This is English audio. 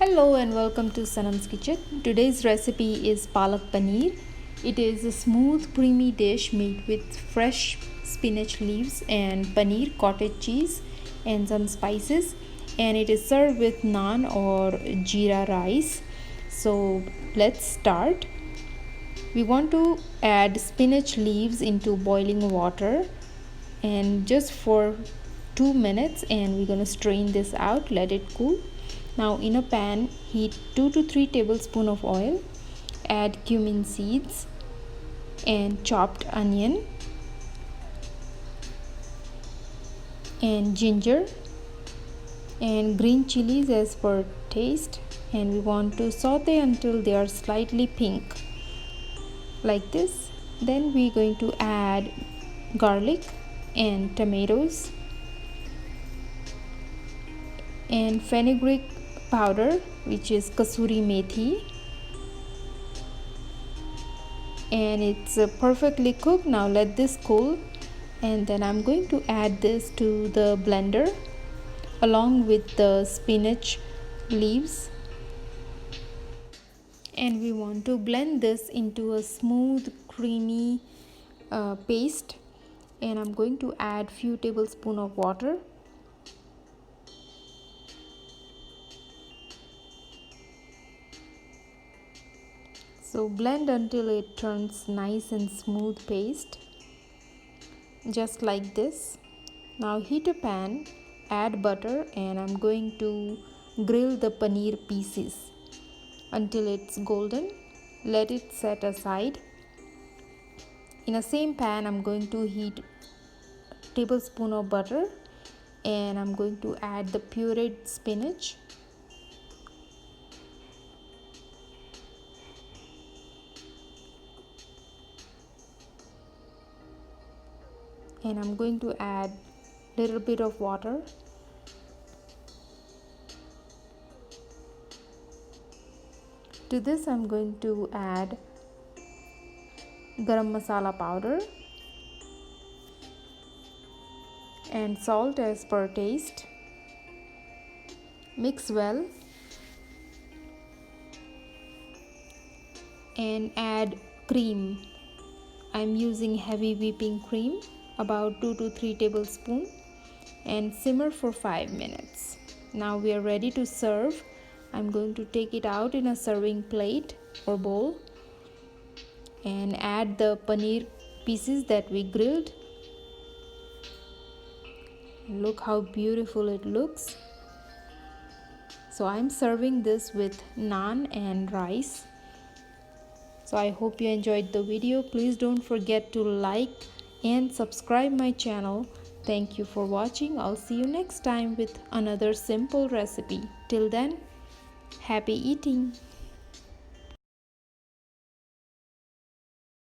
Hello and welcome to Sanam's Kitchen. Today's recipe is Palak Paneer. It is a smooth, creamy dish made with fresh spinach leaves and paneer, cottage cheese, and some spices. And it is served with naan or jeera rice. So let's start. We want to add spinach leaves into boiling water and just for 2 minutes, and we're going to strain this out, let it cool. Now in a pan, heat 2 to 3 tablespoons of oil, add cumin seeds and chopped onion and ginger and green chilies as per taste, and we want to saute until they are slightly pink like this. Then we're going to add garlic and tomatoes and fenugreek powder, which is kasuri methi, and it's perfectly cooked. Now let this cool, and then I'm going to add this to the blender along with the spinach leaves, and we want to blend this into a smooth creamy paste. And I'm going to add few tablespoons of water. So blend until it turns nice and smooth paste, just like this. Now heat a pan, add butter, and I'm going to grill the paneer pieces until it's golden. Let it set aside. In the same pan, I'm going to heat a tablespoon of butter, and I'm going to add the pureed spinach. And I'm going to add a little bit of water. To this I'm going to add garam masala powder and salt as per taste. Mix well and add cream. I'm using heavy whipping cream, about 2 to 3 tablespoons, and simmer for 5 minutes. Now we are ready to serve. I'm going to take it out in a serving plate or bowl and add the paneer pieces that we grilled. Look how beautiful it looks. So I'm serving this with naan and rice. So I hope you enjoyed the video. Please don't forget to like and subscribe my channel. Thank you for watching. I'll see you next time with another simple recipe. Till then, happy eating.